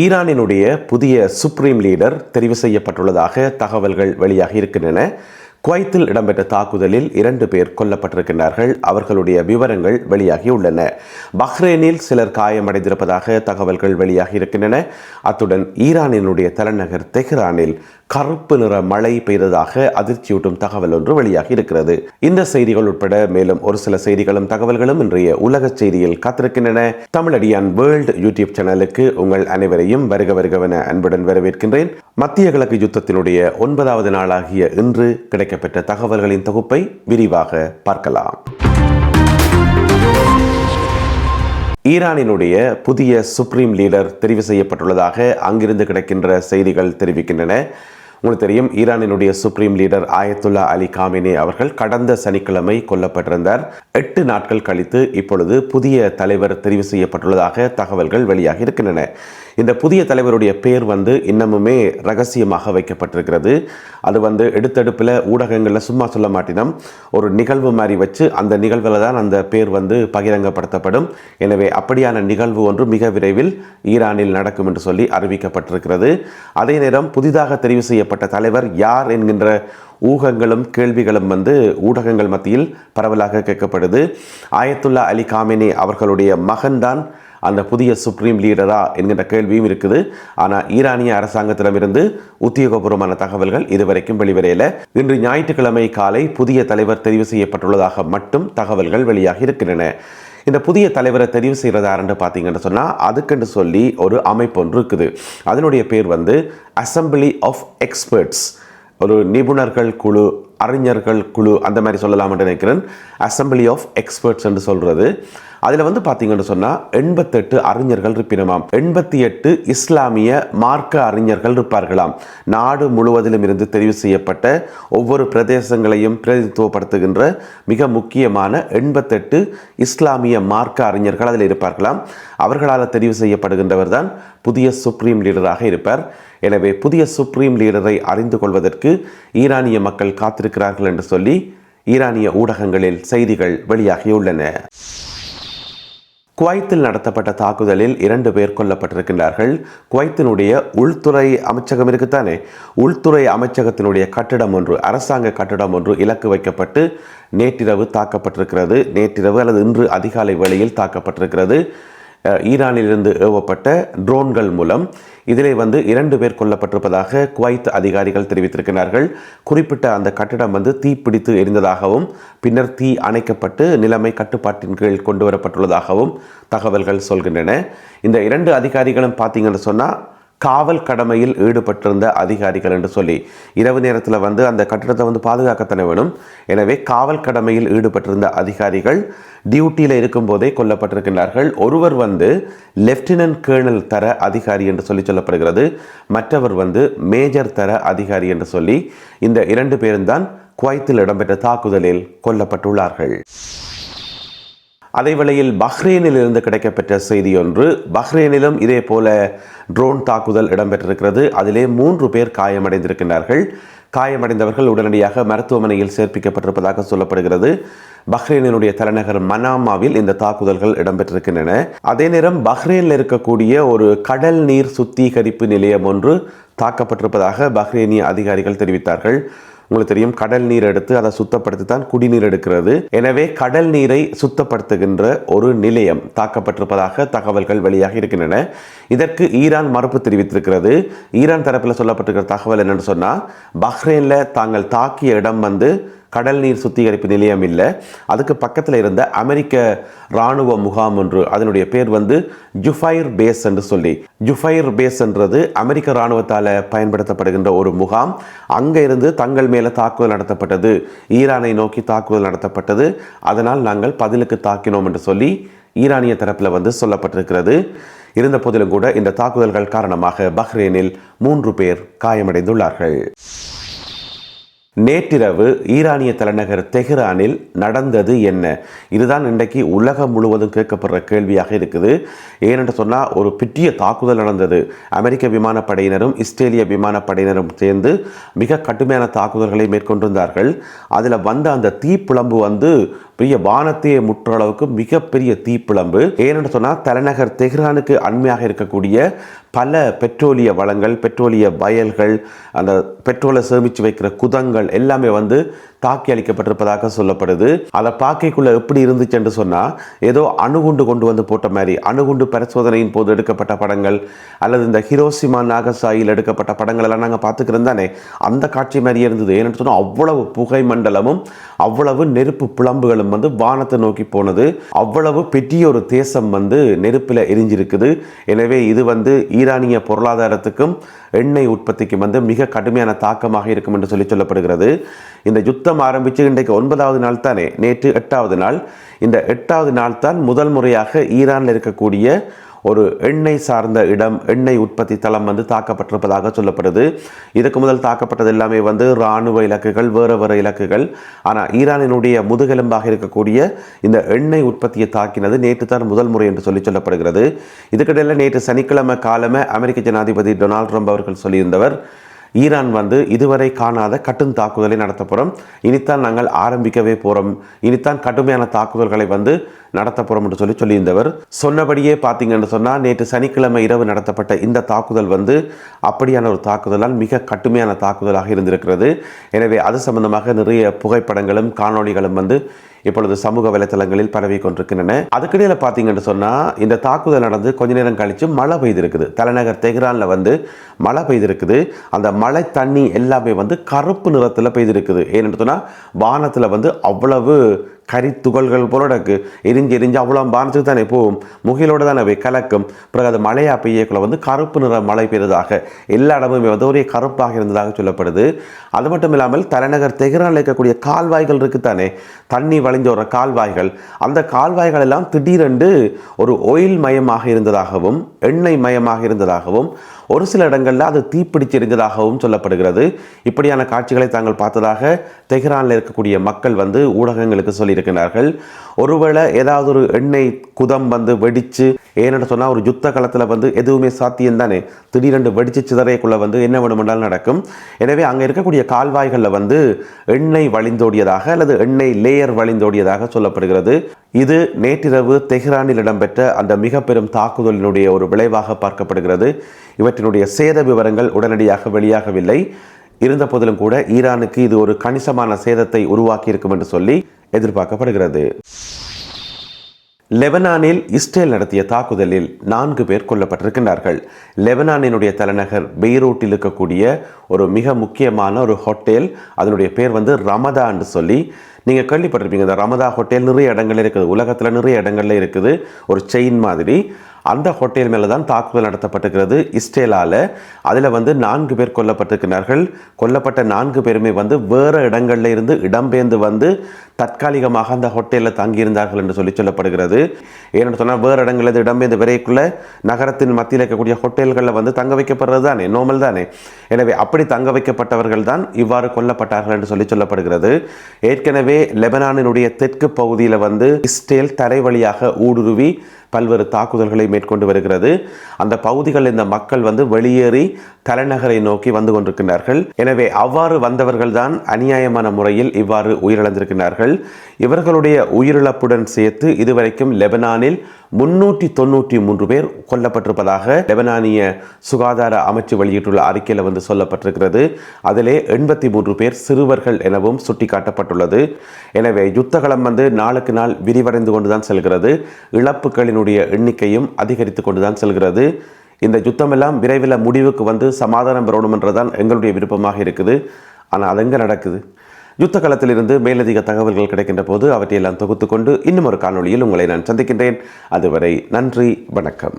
ஈரானினுடைய புதிய supreme leader தெரிவு செய்யப்பட்டுள்ளதாக தகவல்கள் வெளியாகி இருக்கின்றன. குவைத்தில் இடம்பெற்ற தாக்குதலில் 2 பேர் கொல்லப்பட்டிருக்கிறார்கள். அவர்களுடைய விவரங்கள் வெளியாகியுள்ளன. பஹ்ரைனில் சிலர் காயமடைந்திருப்பதாக தகவல்கள் வெளியாகி இருக்கின்றன. அத்துடன் ஈரானினுடைய தலைநகர் தெஹ்ரானில் கருப்பு நிற மழை பெய்ததாக அதிர்ச்சியூட்டும் தகவல் ஒன்று வெளியாகி இருக்கிறது. இந்த செய்திகள் உட்பட மேலும் ஒரு சில செய்திகளும் தகவல்களும் இன்றைய உலக செய்தியில் காத்திருக்கின்றன. தமிழடியான் வேர்ல்ட் யூடியூப் சேனலுக்கு உங்கள் அனைவரையும் வருகவென அன்புடன் வரவேற்கின்றேன். மத்திய கிழக்கு யுத்தத்தினுடைய 9வது நாளாகிய இன்று கிடைக்கப்பெற்ற தகவல்களின் தொகுப்பை விரிவாக பார்க்கலாம். ஈரானினுடைய புதிய சுப்ரீம் லீடர் தெரிவு செய்யப்பட்டுள்ளதாக அங்கிருந்து கிடைக்கின்ற செய்திகள் தெரிவிக்கின்றன. உங்களுக்கு தெரியும், ஈரானினுடைய சுப்ரீம் லீடர் ஆயத்துல்லா அலி காமினி அவர்கள் கடந்த சனிக்கிழமை கொல்லப்பட்டிருந்தார். 8 நாட்கள் கழித்து இப்பொழுது புதிய தலைவர் தெரிவு செய்யப்பட்டுள்ளதாக தகவல்கள் வெளியாகி இருக்கின்றன. இந்த புதிய தலைவருடைய பேர் இன்னமுமே ரகசியமாக வைக்கப்பட்டிருக்கிறது. அது எடுத்தடுப்பில் ஊடகங்களில் சும்மா சொல்ல மாட்டினோம், ஒரு நிகழ்வு மாதிரி வச்சு அந்த நிகழ்வில் தான் அந்த பேர் பகிரங்கப்படுத்தப்படும். எனவே அப்படியான நிகழ்வு ஒன்று மிக விரைவில் ஈரானில் நடக்கும் என்று சொல்லி அறிவிக்கப்பட்டிருக்கிறது. அதே நேரம் புதிதாக தெரிவு செய்யப்பட்ட தலைவர் யார் என்கின்ற ஊகங்களும் கேள்விகளும் ஊடகங்கள் மத்தியில் பரவலாக கேட்கப்படுது. ஆயத்துல்லா அலி காமினி அவர்களுடைய மகன்தான் அந்த புதிய சுப்ரீம் லீடரா என்கின்ற கேள்வியும் இருக்குது. ஆனால் ஈரானிய அரசாங்கத்திடமிருந்து உத்தியோகபூர்வமான தகவல்கள் இதுவரைக்கும் வெளிவரையில. இன்று ஞாயிற்றுக்கிழமை காலை புதிய தலைவர் தெரிவு செய்யப்பட்டுள்ளதாக மட்டும் தகவல்கள் வெளியாகி இருக்கின்றன. இந்த புதிய தலைவரை தெரிவு செய்கிறதாருன்னு பார்த்தீங்கன்னு சொன்னால் அதுக்குன்னு சொல்லி ஒரு அமைப்பு ஒன்று இருக்குது. அதனுடைய பேர் அசம்பிளி ஆஃப் எக்ஸ்பர்ட்ஸ், ஒரு நிபுணர்கள் குழு, அறிஞர்கள் குழு, அந்த மாதிரி சொல்லலாம்னு நினைக்கிறேன். அசம்பிளி ஆஃப் எக்ஸ்பர்ட்ஸ் என்று சொல்கிறது. அதில் பார்த்தீங்கன்னு சொன்னால் 88 அறிஞர்கள் இருப்பினமாம். 88 இஸ்லாமிய மார்க்க அறிஞர்கள் இருப்பார்களாம். நாடு முழுவதிலும் இருந்து தெரிவு செய்யப்பட்ட ஒவ்வொரு பிரதேசங்களையும் பிரதிநிதித்துவப்படுத்துகின்ற மிக முக்கியமான 88 இஸ்லாமிய மார்க்க அறிஞர்கள் அதில் இருப்பார்களாம். அவர்களால் தெரிவு செய்யப்படுகின்றவர் தான் புதிய சுப்ரீம் லீடராக இருப்பார். எனவே புதிய சுப்ரீம் லீடரை அறிந்து கொள்வதற்கு ஈரானிய மக்கள் காத்திருக்கிறார்கள் என்று சொல்லி ஈரானிய ஊடகங்களில் செய்திகள் வெளியாகியுள்ளன. குவைத்தில் நடத்தப்பட்ட தாக்குதலில் 2 பேர் கொல்லப்பட்டிருக்கின்றார்கள். குவைத்தினுடைய உள்துறை அமைச்சகம் இருக்குத்தானே, உள்துறை அமைச்சகத்தினுடைய கட்டிடம் ஒன்று, அரசாங்க கட்டிடம் ஒன்று இலக்கு வைக்கப்பட்டு நேற்றிரவு தாக்கப்பட்டிருக்கிறது. நேற்றிரவு அல்லது இன்று அதிகாலை வேளையில் தாக்கப்பட்டிருக்கிறது. ஈரானிலிருந்து ஏவப்பட்ட ட்ரோன்கள் மூலம் இதிலே 2 பேர் கொல்லப்பட்டிருப்பதாக குவைத் அதிகாரிகள் தெரிவித்திருக்கிறார்கள். குறிப்பிட்ட அந்த கட்டிடம் தீப்பிடித்து எரிந்ததாகவும் பின்னர் தீ அணைக்கப்பட்டு நிலைமை கட்டுப்பாட்டின் கீழ் கொண்டு வரப்பட்டுள்ளதாகவும் தகவல்கள் சொல்கின்றன. இந்த 2 அதிகாரிகளும் பார்த்தீங்கன்னு சொன்னால் காவல் கடமையில் ஈடுபட்டிருந்த அதிகாரிகள் என்று சொல்லி, இரவு நேரத்தில் அந்த கட்டிடத்தை பாதுகாக்கத்தானே வேணும். எனவே காவல் கடமையில் ஈடுபட்டிருந்த அதிகாரிகள் டியூட்டியில் இருக்கும் போதே கொல்லப்பட்டிருக்கின்றார்கள். ஒருவர் லெப்டினன்ட் கேர்னல் தர அதிகாரி என்று சொல்லப்படுகிறது. மற்றவர் மேஜர் தர அதிகாரி என்று சொல்லி இந்த 2 பேரும் தான் குவைத்தில் இடம்பெற்ற தாக்குதலில் கொல்லப்பட்டுள்ளார்கள். அதே வேளையில் பஹ்ரைனில் இருந்து கிடைக்கப்பெற்ற செய்தி ஒன்று, பஹ்ரைனிலும் இதே போல ட்ரோன் தாக்குதல் இடம்பெற்றிருக்கிறது. அதிலே 3 பேர் காயமடைந்திருக்கிறார்கள். காயமடைந்தவர்கள் உடனடியாக மருத்துவமனையில் சேர்ப்பிக்கப்பட்டிருப்பதாக சொல்லப்படுகிறது. பஹ்ரைனினுடைய தலைநகர் மனாமாவில் இந்த தாக்குதல்கள் இடம்பெற்றிருக்கின்றன. அதே நேரம் பஹ்ரைனில் இருக்கக்கூடிய ஒரு கடல் நீர் சுத்திகரிப்பு நிலையம் ஒன்று தாக்கப்பட்டிருப்பதாக பஹ்ரைனிய அதிகாரிகள் தெரிவித்தார்கள். உங்களுக்கு தெரியும், கடல் நீர் எடுத்து அதை சுத்தப்படுத்தி தான் குடிநீர் எடுக்கிறது. எனவே கடல் நீரை சுத்தப்படுத்துகின்ற ஒரு நிலையம் தாக்கப்பட்டிருப்பதாக தகவல்கள் வெளியாகி இருக்கின்றன. இதற்கு ஈரான் மறுப்பு தெரிவித்திருக்கிறது. ஈரான் தரப்பில் சொல்லப்பட்டிருக்கிற தகவல் என்னன்னு சொன்னால், பஹ்ரைனில் தாங்கள் தாக்கிய இடம் கடல் நீர் சுத்திகரிப்பு நிலையம் இல்லை, அதுக்கு பக்கத்தில் இருந்த அமெரிக்க இராணுவ முகாம் ஒன்று, அதனுடைய பேர் ஜுஃபைர் பேஸ் என்று சொல்லி, ஜுஃபைர் பேஸ் என்றது அமெரிக்க இராணுவத்தால் பயன்படுத்தப்படுகின்ற ஒரு முகாம். அங்கே இருந்து தங்கள் மேலே தாக்குதல் நடத்தப்பட்டது, ஈரானை நோக்கி தாக்குதல் நடத்தப்பட்டது, அதனால் நாங்கள் பதிலுக்கு தாக்கினோம் என்று சொல்லி ஈரானிய தரப்பில் சொல்லப்பட்டிருக்கிறது. இருந்த போதிலும் கூட இந்த தாக்குதல்கள் காரணமாக பஹ்ரைனில் 3 பேர் காயமடைந்துள்ளார்கள். நேற்றிரவு ஈரானிய தலைநகர் தெஹ்ரானில் நடந்தது என்ன? இதுதான் இன்றைக்கு உலகம் முழுவதும் கேட்கப்படுற கேள்வியாக இருக்குது. ஏனென்று சொன்னால், ஒரு பெரிய தாக்குதல் நடந்தது. அமெரிக்க விமானப்படையினரும் இஸ்ரேலிய விமானப்படையினரும் சேர்ந்து மிக கடுமையான தாக்குதல்களை மேற்கொண்டிருந்தார்கள். அதில் அந்த தீப்பிழம்பு பெரிய வானத்தையே முற்ற அளவுக்கு மிகப்பெரிய தீப்பிழம்பு. ஏனென்று சொன்னால், தலைநகர் தெஹ்ரானுக்கு அண்மையாக இருக்கக்கூடிய பல பெட்ரோலிய வளங்கள், பெட்ரோலிய வயல்கள், அந்த பெட்ரோலை சேமித்து வைக்கிற குதங்கள் எல்லாமே வந்து தாக்கி அளிக்கப்பட்டிருப்பதாக சொல்லப்படுது. அதை பார்க்கைக்குள்ள எப்படி இருந்துச்சு என்று சொன்னால், ஏதோ அணுகுண்டு கொண்டு வந்து போட்ட மாதிரி, அணுகுண்டு பரிசோதனையின் போது எடுக்கப்பட்ட படங்கள் அல்லது இந்த ஹிரோஷிமா நாகசாயில் எடுக்கப்பட்ட படங்கள் எல்லாம் நாங்கள் பார்த்துக்கிறோம் தானே, அந்த காட்சி மாதிரியே இருந்தது. ஏன்னு சொன்னால் அவ்வளவு புகை மண்டலமும் அவ்வளவு நெருப்பு பிளம்புகளும் வந்து வானத்தை நோக்கி போனது. அவ்வளவு பெரிய ஒரு தேசம் வந்து நெருப்பில் எரிஞ்சிருக்குது. எனவே இது வந்து ஈரானிய பொருளாதாரத்துக்கும் எண்ணெய் உற்பத்திக்கும் வந்து மிக கடுமையான தாக்கமாக இருக்கும் என்று சொல்லப்படுகிறது. இந்த யுத்தம் ஆரம்பித்து இன்றைக்கு 9வது நாள் தானே, நேற்று 8வது நாள். இந்த 8வது நாள் தான் முதல் முறையாக ஈரானில் இருக்கக்கூடிய ஒரு எண்ணெய் சார்ந்த இடம், எண்ணெய் உற்பத்தி தளம் வந்து தாக்கப்பட்டிருப்பதாக சொல்லப்படுது. இதுக்கு முதல் தாக்கப்பட்டது எல்லாமே வந்து இராணுவ இலக்குகள், வேறு இலக்குகள். ஆனால் ஈரானினுடைய முதுகெலும்பாக இருக்கக்கூடிய இந்த எண்ணெய் உற்பத்தியை தாக்கினது நேற்று தான் முதல் முறை என்று சொல்லப்படுகிறது. இதுக்கிடையில் நேற்று சனிக்கிழமை காலமே அமெரிக்க ஜனாதிபதி டொனால்ட் ட்ரம்ப் அவர்கள் சொல்லியிருந்தவர், ஈரான் வந்து இதுவரை காணாத கடும் தாக்குதலை நடத்த போகிறோம், இனித்தான் நாங்கள் ஆரம்பிக்கவே போகிறோம், இனித்தான் கடுமையான தாக்குதல்களை வந்து நடத்த போகிறோம் என்று சொல்லியிருந்தவர். சொன்னபடியே பார்த்தீங்கன்னு சொன்னால் நேற்று சனிக்கிழமை இரவு நடத்தப்பட்ட இந்த தாக்குதல் வந்து அப்படியான ஒரு தாக்குதலால் மிக கடுமையான தாக்குதலாக இருந்திருக்கிறது. எனவே அது சம்பந்தமாக நிறைய புகைப்படங்களும் காணொளிகளும் வந்து இப்பொழுது சமூக வலைத்தளங்களில் பரவி கொண்டிருக்கின்றன. அதுக்கிடையில் பார்த்தீங்கன்னு சொன்னால் இந்த தாக்குதல் நடந்து கொஞ்ச நேரம் கழித்து மழை பெய்திருக்குது. தலைநகர் தெஹ்ரானில் வந்து மழை பெய்திருக்குது. அந்த மழை தண்ணி எல்லாமே வந்து கருப்பு நிறத்தில் பெய்திருக்குது. ஏன்னு சொன்னால் வானத்தில் வந்து அவ்வளவு கறி துகள்கள் போல இருக்கு, எரிஞ்சு அவ்வளோ வானத்துக்கு தானே போகும், முகிலோடு தானே போய் கலக்கும். பிறகு அது மழையா பெய்யக்குள்ள வந்து கருப்பு நிற மழை பெய்ததாக, எல்லா இடமுமே வந்து ஒரே கருப்பாக இருந்ததாக சொல்லப்படுது. அது மட்டும் இல்லாமல் தலைநகர் தெஹ்ரானில் இருக்கக்கூடிய கால்வாய்கள் இருக்குத்தானே, தண்ணி வழிஞ்ச ஒரு கால்வாய்கள், அந்த கால்வாய்கள் எல்லாம் திடீரென்று ஒரு ஆயில் மயமாக இருந்ததாகவும் எண்ணெய் மயமாக இருந்ததாகவும் ஒரு சில இடங்களில் அது தீப்பிடிச்சு எரிந்ததாகவும் சொல்லப்படுகிறது. இப்படியான காட்சிகளை தாங்கள் பார்த்ததாக தெஹ்ரானில் இருக்கக்கூடிய மக்கள் வந்து ஊடகங்களுக்கு சொல்லியிருக்கிறார்கள். ஒருவேளை ஏதாவது ஒரு எண்ணெய் குதம் வந்து வெடித்து, ஏன்னு சொன்னால் ஒரு யுத்த காலத்தில் வந்து எதுவுமே சாத்தியம் தானே, திடீரென்று வெடிச்சு சிதறைக்குள்ள வந்து என்ன வேணுமென்றாலும் நடக்கும். எனவே அங்கே இருக்கக்கூடிய கால்வாய்களில் வந்து எண்ணெய் வழிந்தோடியதாக அல்லது எண்ணெய் லேயர் வழிந்தோடியதாக சொல்லப்படுகிறது. இது நேற்றிரவு தெஹ்ரானில் இடம்பெற்ற அந்த மிக பெரும் தாக்குதலினுடைய ஒரு விளைவாக பார்க்கப்படுகிறது. இவற்றினுடைய சேத விவரங்கள் உடனடியாக வெளியாகவில்லை. இருந்த போதிலும் கூட ஈரானுக்கு இது ஒரு கணிசமான சேதத்தை உருவாக்கி இருக்கும் என்று சொல்லி எதிர்பார்க்கப்படுகிறது. லெபனானில் இஸ்ரேல் நடத்திய தாக்குதலில் 4 பேர் கொல்லப்பட்டிருக்கின்றார்கள். லெபனானினுடைய தலைநகர் பெய்ரூட்டில் இருக்கக்கூடிய ஒரு மிக முக்கியமான ஒரு ஹோட்டல், அதனுடைய பேர் வந்து ரமதா என்று சொல்லி நீங்கள் கேள்விப்பட்டிருப்பீங்க. இந்த ரமதா ஹோட்டல் நிறைய இடங்கள்ல இருக்குது, உலகத்தில் நிறைய இடங்கள்ல இருக்குது, ஒரு செயின் மாதிரி. அந்த ஹோட்டல் மேலே தான் தாக்குதல் நடத்தப்பட்டிருக்கிறது இஸ்ரேலால். அதில் வந்து 4 பேர் கொல்லப்பட்டிருக்கிறார்கள். கொல்லப்பட்ட 4 பேருமே வந்து வேறு இடங்களில் இருந்து இடம்பெயர்ந்து வந்து தற்காலிகமாக அந்த ஹோட்டலில் தங்கியிருந்தார்கள் என்று சொல்லப்படுகிறது. ஏன்னு சொன்னால் வேறு இடங்களில் இடம்பெயர்ந்து விரைக்குள்ள நகரத்தின் மத்தியில் இருக்கக்கூடிய ஹோட்டல்களில் வந்து தங்க வைக்கப்படுறது தானே, நோமல் தானே. எனவே அப்படி தங்க வைக்கப்பட்டவர்கள் தான் இவ்வாறு கொல்லப்பட்டார்கள் என்று சொல்லப்படுகிறது. ஏற்கனவே லெபனானினுடைய தெற்கு பகுதியில் வந்து இஸ்ரேல் தரை வழியாக ஊடுருவி பல்வேறு தாக்குதல்களை மேற்கொண்டு வருகிறது. அந்த பகுதிகளில் இந்த மக்கள் வந்து வெளியேறி தலைநகரை நோக்கி வந்து கொண்டிருக்கிறார்கள். எனவே அவ்வாறு வந்தவர்கள் தான் அநியாயமான முறையில் இவ்வாறு உயிரிழந்திருக்கிறார்கள். இவர்களுடைய உயிரிழப்புடன் சேர்த்து இதுவரைக்கும் லெபனானில் 393 பேர் கொல்லப்பட்டிருப்பதாக லெபனானிய சுகாதார அமைச்சு வெளியிட்டுள்ள அறிக்கையில் வந்து சொல்லப்பட்டிருக்கிறது. அதிலே 83 பேர் சிறுவர்கள் எனவும் சுட்டிக்காட்டப்பட்டுள்ளது. எனவே யுத்தகலம் வந்து நாளுக்கு நாள் விரிவடைந்து கொண்டுதான் செல்கிறது. இழப்புகளினுடைய எண்ணிக்கையும் அதிகரித்து கொண்டுதான் செல்கிறது. இந்த யுத்தமெல்லாம் விரைவில் முடிவுக்கு வந்து சமாதானம் பெறணும் என்றுதான் எங்களுடைய விருப்பமாக இருக்குது. ஆனால் அது எங்கே நடக்குது? யுத்த காலத்திலிருந்து மேலதிக தகவல்கள் கிடைக்கின்ற போது அவற்றையெல்லாம் தொகுத்து கொண்டு இன்னும் ஒரு காணொளியில் உங்களை நான் சந்திக்கின்றேன். அதுவரை நன்றி, வணக்கம்.